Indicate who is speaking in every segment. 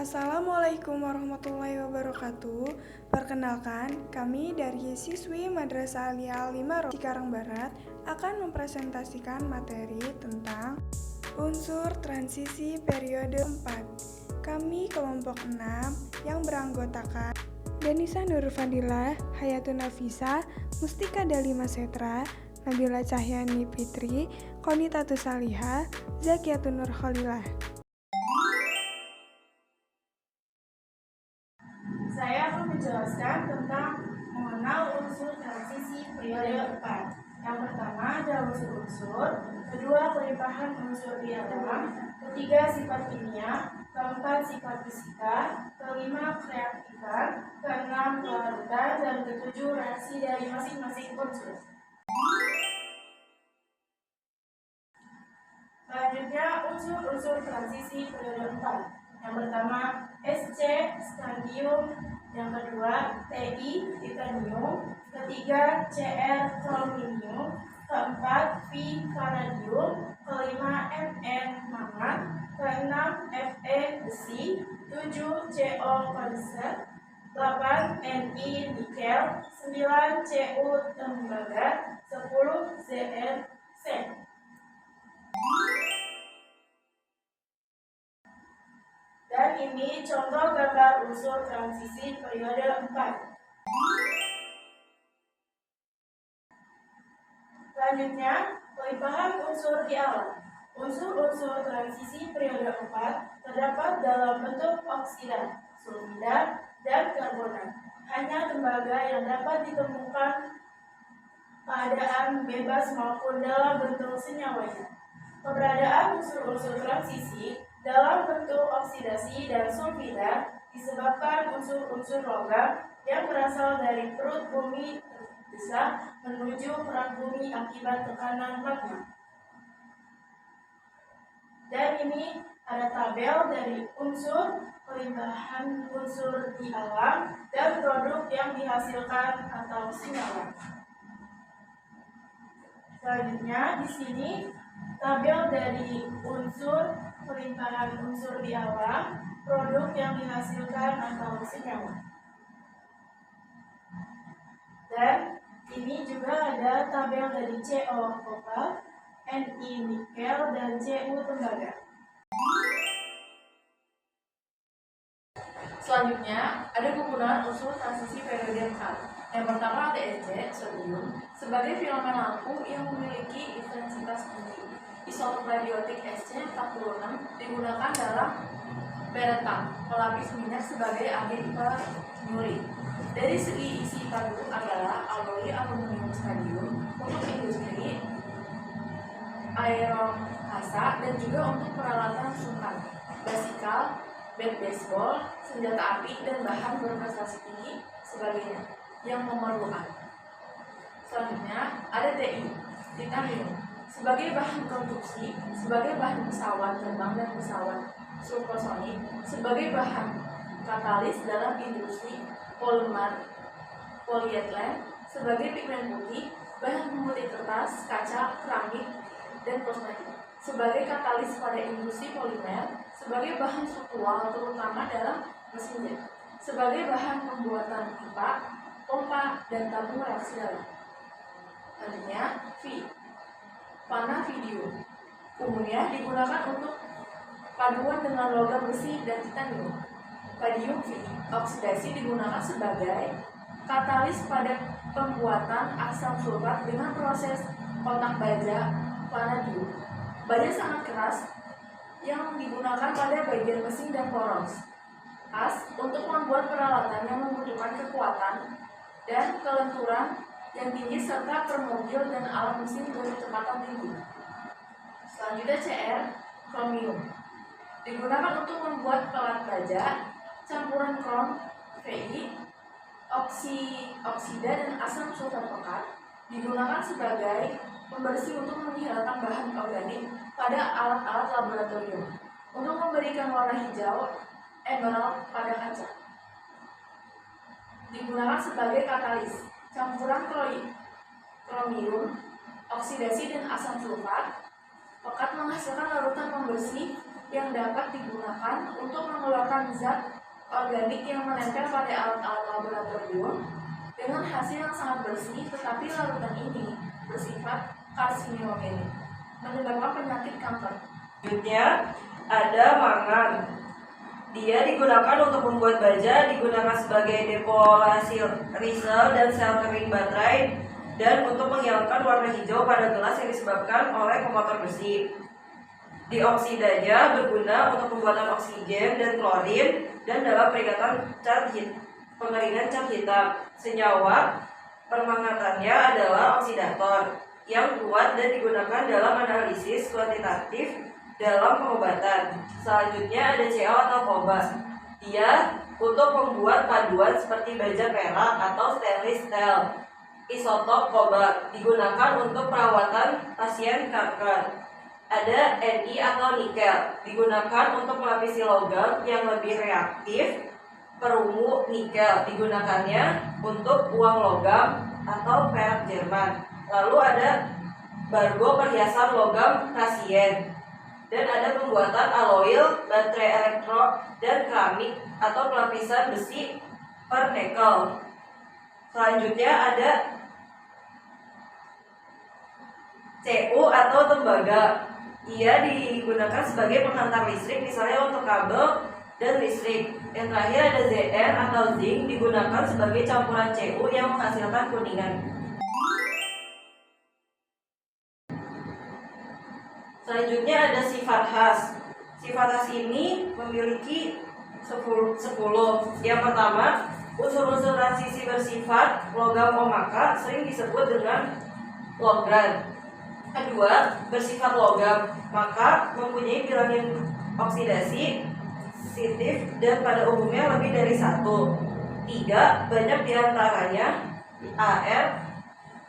Speaker 1: Assalamualaikum warahmatullahi wabarakatuh. Perkenalkan, kami dari siswi Madrasah Alia 5 Cikarang Barat akan mempresentasikan materi tentang unsur transisi periode 4. Kami kelompok 6 yang beranggotakan Danisa Nur Fadilah, Hayatun Nafisa, Mustika Dalima Setra, Nabila Cahyani Fitri, Konitatus Salihah, Zakiyatun Nur Khalilah.
Speaker 2: Saya akan menjelaskan tentang mengenal unsur transisi periode 4. Yang pertama adalah unsur-unsur, kedua pelimpahan unsur di alam, ketiga sifat kimia, keempat sifat fisika, kelima kereaktifan, keenam kelarutan, dan ketujuh reaksi dari masing-masing unsur. Selanjutnya unsur-unsur transisi periode 4. Yang pertama Sc scandium, yang kedua Ti titanium, ketiga Cr krominium, keempat V vanadium, kelima Mn mangan, keenam Fe besi, 7 Co konsen, 8 Ni nikel, 9 Cu tembaga, 10 Zn zen. Dan ini contoh gambar unsur transisi periode 4. Selanjutnya, pelimpahan unsur di alam. Unsur-unsur transisi periode 4 terdapat dalam bentuk oksida, sulfida, dan karbonat. Hanya tembaga yang dapat ditemukan keadaan bebas maupun dalam bentuk senyawanya. Keberadaan unsur-unsur transisi dalam bentuk oksidasi dan sulfida disebabkan unsur-unsur logam yang berasal dari perut bumi terdesak menuju perang bumi akibat tekanan magma. Dan ini ada tabel dari unsur, pelimpahan unsur di alam, dan produk yang dihasilkan atau senyawa. Selanjutnya di sini tabel dari unsur, pelimpahan unsur di alam, produk yang dihasilkan atau senyawa. Dan ini juga ada tabel dari Co vokal, Ni nikel, dan Cu tembaga. Selanjutnya ada kegunaan unsur transisi periode 4. Yang pertama ada Sc sodium sebagai filamen lampu yang memiliki intensitas tinggi. Isotop radioaktif Sc46 digunakan dalam beretang pelapis minyak sebagai agen penyulit. Dari segi isi padu adalah alloy aluminium stadium untuk industri aerokasa dan juga untuk peralatan sungkan, basikal, bat baseball, senjata api, dan bahan berprestasi tinggi sebagainya yang memerlukan. Selanjutnya ada Ti, titanium, sebagai bahan konstruksi, sebagai bahan pesawat terbang dan pesawat supersonik, sebagai bahan katalis dalam industri polimer, polietilen, sebagai pigmen putih, bahan pemutih kertas, kaca, keramik, dan kosmetik, sebagai katalis pada industri polimer, sebagai bahan struktural terutama dalam mesin jet, sebagai bahan pembuatan pipa, pompa, dan tabung reaksi dalam. Selanjutnya V, vanadium, umumnya digunakan untuk paduan dengan logam besi dan titanium. Vanadium V oksidasi digunakan sebagai katalis pada pembuatan asam sulfat dengan proses kontak baja vanadium. Baja sangat keras yang digunakan pada bagian mesin dan poros. Khas untuk membuat peralatan yang membutuhkan kekuatan dan kelenturan yang tinggi serta per mobil dan alat mesin berkecepatan tinggi. Selanjutnya Cr kromium digunakan untuk membuat pelat baja, campuran krom, Fi, oksida dan asam sulfat pekat digunakan sebagai pembersih untuk menghilangkan bahan organik pada alat-alat laboratorium untuk memberikan warna hijau emerald pada kaca. Digunakan sebagai katalis, campuran kromium, oksidasi dan asam sulfat pekat menghasilkan larutan pembersih yang dapat digunakan untuk mengeluarkan zat organik yang menempel pada alat-alat laboratorium dengan hasil yang sangat bersih, tetapi larutan ini bersifat karsinogenik, menyebabkan penyakit kanker.
Speaker 3: Selanjutnya ada mangan. Dia digunakan untuk membuat baja, digunakan sebagai depolarisir dan sel kering baterai, dan untuk menghilangkan warna hijau pada gelas yang disebabkan oleh pemotor besi. Dioksidanya berguna untuk pembuatan oksigen dan klorin dan dalam peringatan pengeringan cat hitam. Senyawa permangatannya adalah oksidator yang kuat dan digunakan dalam analisis kuantitatif dalam pengobatan. Selanjutnya ada CO atau cobalt. Dia untuk membuat paduan seperti baja perak atau stainless steel. Isotop cobalt digunakan untuk perawatan pasien kanker. Ada Ni atau nikel, digunakan untuk melapisi logam yang lebih reaktif. Perunggu nikel digunakannya untuk uang logam atau perak Jerman. Lalu ada bargo perhiasan logam Cassien. Dan ada pembuatan aloil, baterai elektro, dan keramik atau pelapisan besi per nikel. Selanjutnya ada Cu atau tembaga. Ia digunakan sebagai penghantar listrik, misalnya untuk kabel dan listrik. Yang terakhir ada Zn atau zinc, digunakan sebagai campuran Cu yang menghasilkan kuningan. Selanjutnya ada sifat khas. Sifat khas ini memiliki 10. Yang pertama, unsur-unsur transisi bersifat logam omaka sering disebut dengan logran. Kedua, bersifat logam, maka mempunyai bilangan oksidasi positif dan pada umumnya lebih dari 1. 3, banyak diantaranya Ar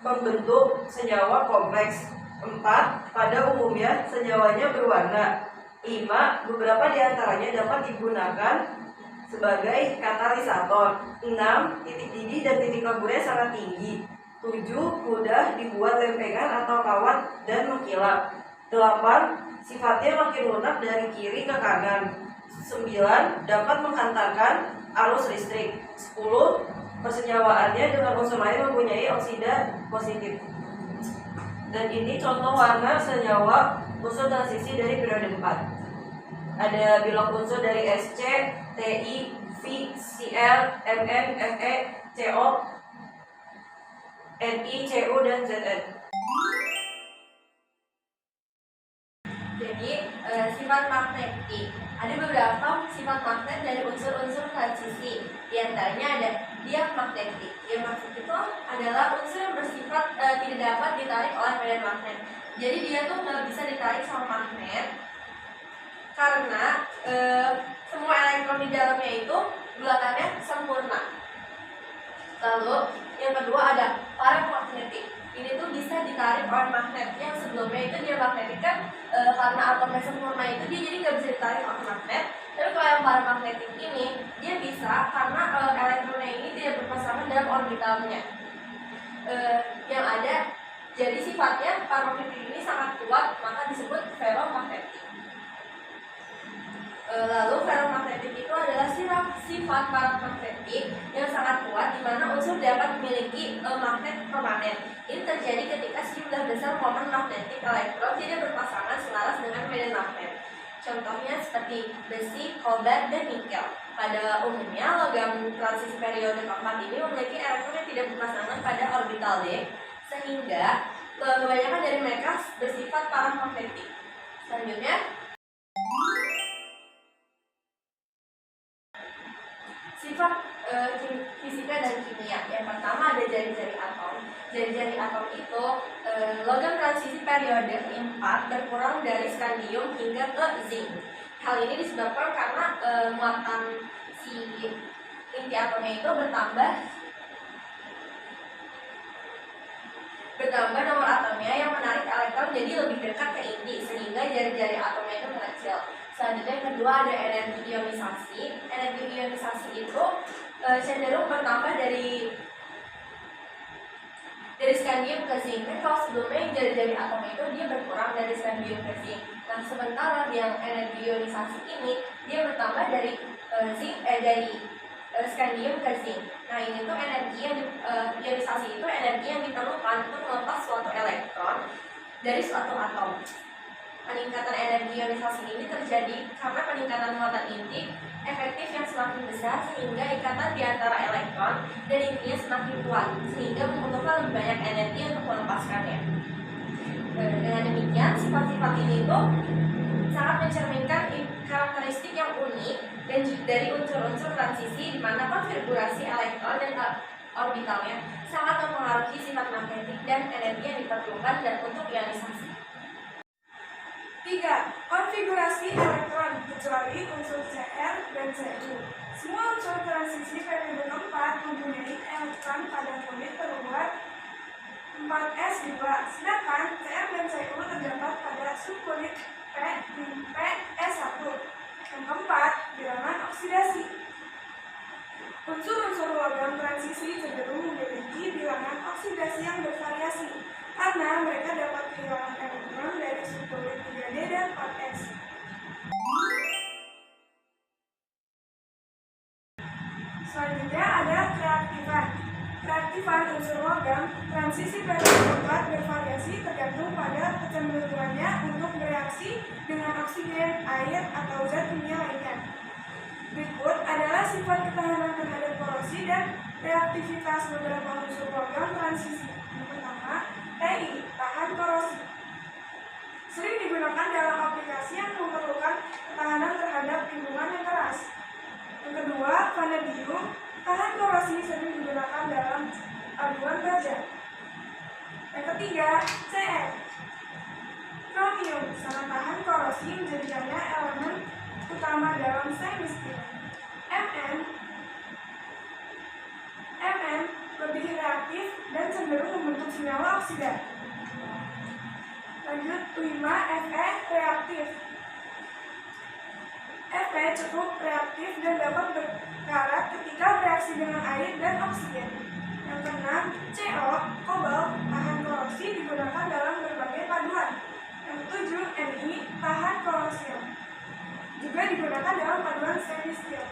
Speaker 3: membentuk senyawa kompleks. 4, pada umumnya senyawanya berwarna. 5, beberapa diantaranya dapat digunakan sebagai katalisator. 6, titik didih dan titik leburnya sangat tinggi. 7, mudah dibuat lempengan atau kawat dan mengkilap. 8, sifatnya makin lunak dari kiri ke kanan. 9, dapat menghantarkan arus listrik. 10, persenyawaannya dengan unsur lain mempunyai oksida positif. Dan ini contoh warna senyawa unsur transisi dari periode 4. Ada bilok unsur dari Sc, Ti, V, Cl, Mn, Fe, Co, Ni, Cu, dan Zn.
Speaker 4: Jadi sifat magnetik. Ada beberapa sifat magnet dari unsur-unsur transisi. Di antaranya ada diamagnetik. Diamagnetik itu adalah unsur yang bersifat tidak dapat ditarik oleh medan magnet. Jadi dia tuh nggak bisa ditarik sama magnet karena semua elektron di dalamnya itu bulatannya sempurna. Lalu yang kedua ada paramagnetik. Ini tuh bisa ditarik oleh magnet. Yang sebelumnya itu dia magnetik kan karena atomnya sempurna itu dia jadi nggak bisa ditarik oleh magnet. Tapi kalau yang paramagnetik ini dia bisa karena elektronnya ini tidak berpasangan dalam orbitalnya. Yang ada jadi sifatnya paramagnetik ini sangat kuat, maka disebut ferromagnetik. Lalu ferromagnetik itu adalah sifat paramagnetik yang sangat kuat di mana unsur dapat memiliki magnet permanen. Ini terjadi ketika sejumlah besar momen magnetik elektron tidak berpasangan selaras dengan medan magnet. Contohnya seperti besi, kobalt, dan nikel. Pada umumnya logam transisi periode keempat ini memiliki elektron yang tidak berpasangan pada orbital D, sehingga kebanyakan dari mereka bersifat paramagnetik. Selanjutnya sifat fisika dan kimia. Yang pertama ada jari-jari atom. Jari-jari atom itu logam transisi periode 4 berkurang dari skandium hingga ke zinc. Hal ini disebabkan karena muatan si inti atomnya itu bertambah nomor atomnya yang menarik elektron jadi lebih dekat ke inti sehingga jari-jari atomnya itu mengecil. Selanjutnya yang kedua ada energi ionisasi. Energi ionisasi itu cenderung bertambah dari dari skandium ke zinc. Kan kalau sebelumnya yang jari-jari atom itu dia berkurang dari skandium ke zinc. Nah, sementara yang energi ionisasi ini dia bertambah dari skandium ke zinc. Nah, ini tuh energi yang ionisasi itu energi yang diperlukan untuk melepas suatu elektron dari suatu atom. Peningkatan energi ionisasi ini terjadi karena peningkatan muatan inti efektif yang semakin besar sehingga ikatan di antara elektron dan intinya semakin kuat sehingga membutuhkan lebih banyak energi untuk melepaskannya. Dengan demikian, sifat-sifat ini itu sangat mencerminkan karakteristik yang unik dan dari unsur-unsur transisi di mana konfigurasi elektron dan orbitalnya sangat mempengaruhi sifat magnetik dan energi yang diperlukan dan untuk ionisasi.
Speaker 1: 3. Konfigurasi elektron kecuali unsur Cr dan Cu. Semua unsur transisi periode keempat mempunyai elektron pada kulit terluar 4s2, sedangkan Cr dan Cu terdapat pada subkulit P-S1. Yang keempat, bilangan oksidasi. Unsur-unsur logam transisi cenderung memiliki bilangan oksidasi yang bervariasi karena mereka dapat kehilangan elektron dari subkulit 3D dan 4s. Selanjutnya ada reaktifan. Reaktifan unsur logam transisi periode keempat bervariasi tergantung pada kecenderungannya untuk bereaksi dengan oksigen, air, atau zat kimia lainnya. Berikut adalah sifat ketahanan terhadap korosi dan reaktivitas beberapa unsur logam transisi. Yang pertama, Ti, tahan korosi. Sering digunakan dalam aplikasi yang memerlukan ketahanan terhadap lingkungan yang keras. Yang kedua, vanadium, tahan korosi, sering digunakan dalam aduan baja. Yang ketiga, Cf. Kromium, sangat tahan korosi, menjadikannya elemen utama dalam semi-steel. Mn lebih reaktif dan cenderung membentuk senyawa oksida. Lanjut, 5. Fe reaktif. Fe cukup reaktif dan dapat berkarat ketika bereaksi dengan air dan oksigen. Yang keenam, Co, kobalt, tahan korosi, digunakan dalam berbagai paduan. Yang ketujuh, Ni, tahan korosi, juga digunakan dalam paduan semi-steel.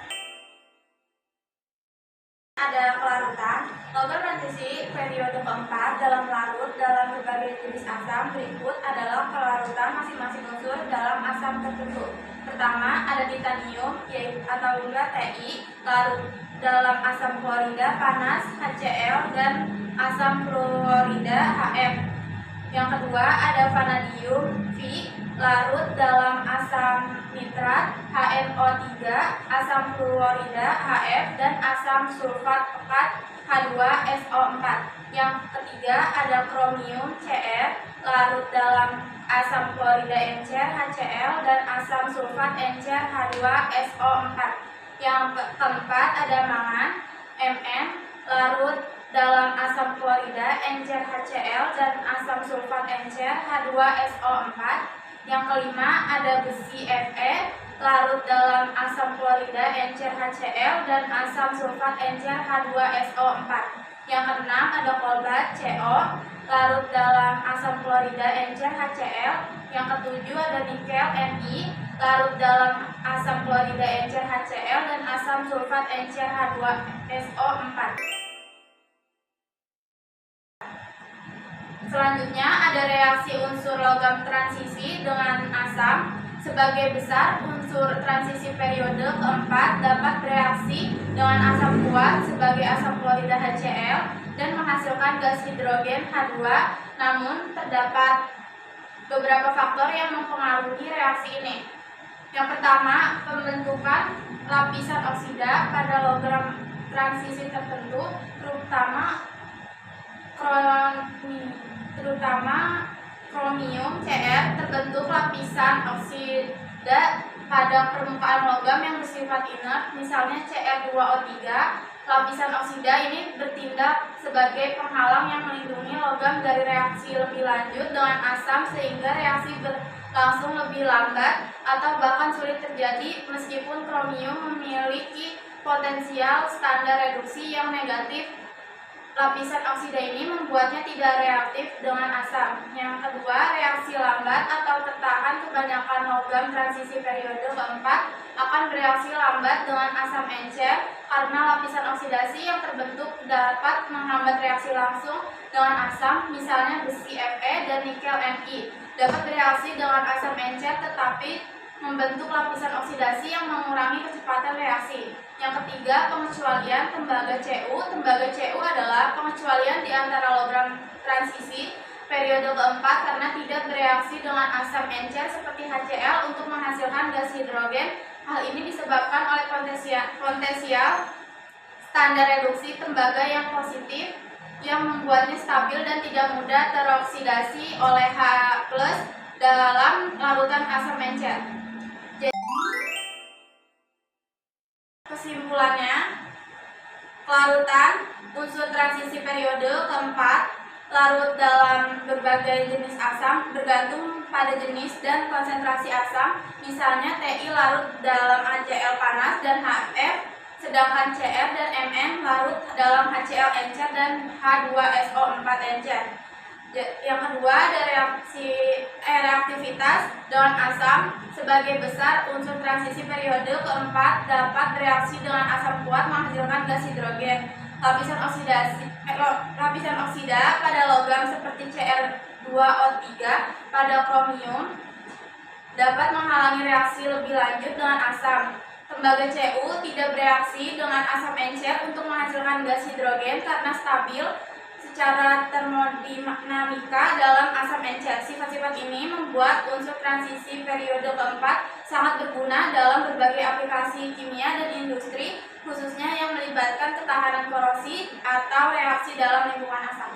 Speaker 4: Ada pelarutan. Logam transisi periode keempat dalam larut dalam berbagai jenis asam berikut adalah pelarutan masing-masing unsur dalam asam tertentu. Pertama, ada titanium atau enggak Ti, larut dalam asam klorida panas HCl dan asam fluorida HF. Yang kedua, ada vanadium V, larut dalam asam nitrat HNO3, asam fluorida HF, dan asam sulfat pekat H2SO4. Yang ketiga, ada kromium Cr, larut dalam asam klorida encer HCl dan asam sulfat encer H2SO4. Yang keempat, ada mangan Mn, larut dalam asam klorida encer HCl dan asam sulfat encer H2SO4. Yang kelima, ada besi Fe, larut dalam asam klorida encer HCl dan asam sulfat encer H2SO4. Yang keenam, ada kobalt Co, larut dalam asam klorida encer HCl. Yang ketujuh, ada nikel Ni, larut dalam asam klorida encer HCl dan asam sulfat encer H2SO4. Selanjutnya ada reaksi unsur logam transisi dengan asam. Sebagai besar, unsur transisi periode keempat dapat bereaksi dengan asam kuat sebagai asam klorida HCl dan menghasilkan gas hidrogen H2. Namun terdapat beberapa faktor yang mempengaruhi reaksi ini. Yang pertama, pembentukan lapisan oksida pada logam transisi tertentu, terutama kromium Cr, terbentuk lapisan oksida pada permukaan logam yang bersifat inert, misalnya Cr2O3. Lapisan oksida ini bertindak sebagai penghalang yang melindungi logam dari reaksi lebih lanjut dengan asam sehingga reaksi berlangsung lebih lambat atau bahkan sulit terjadi meskipun kromium memiliki potensial standar reduksi yang negatif.
Speaker 5: Lapisan oksida ini membuatnya tidak reaktif dengan asam. Yang kedua, reaksi lambat atau tertahan kebanyakan logam transisi periode keempat akan bereaksi lambat dengan asam encer karena lapisan oksidasi yang terbentuk dapat menghambat reaksi langsung dengan asam, misalnya besi Fe dan nikel Mi. Dapat bereaksi dengan asam encer tetapi membentuk lapisan oksidasi yang mengurangi kecepatan reaksi. Yang ketiga, pengecualian tembaga Cu. Tembaga Cu adalah pengecualian di antara logam transisi periode keempat karena tidak bereaksi dengan asam encer seperti HCl untuk menghasilkan gas hidrogen. Hal ini disebabkan oleh potensial standar reduksi tembaga yang positif yang membuatnya stabil dan tidak mudah teroksidasi oleh H+ dalam larutan asam encer. Kesimpulannya, kelarutan unsur transisi periode keempat larut dalam berbagai jenis asam bergantung pada jenis dan konsentrasi asam. Misalnya TI larut dalam HCl panas dan HF, sedangkan Cr dan Mn larut dalam HCl encer dan H2SO4 encer. Yang kedua, ada reaktivitas dengan asam. Sebagai besar, unsur transisi periode keempat dapat bereaksi dengan asam kuat menghasilkan gas hidrogen. Lapisan oksida pada logam seperti Cr2O3 pada kromium dapat menghalangi reaksi lebih lanjut dengan asam. Tembaga Cu tidak bereaksi dengan asam encer untuk menghasilkan gas hidrogen karena stabil secara termodinamika dalam asam encer. Sifat-sifat ini membuat unsur transisi periode keempat sangat berguna dalam berbagai aplikasi kimia dan industri, khususnya yang melibatkan ketahanan korosi atau reaksi dalam lingkungan asam.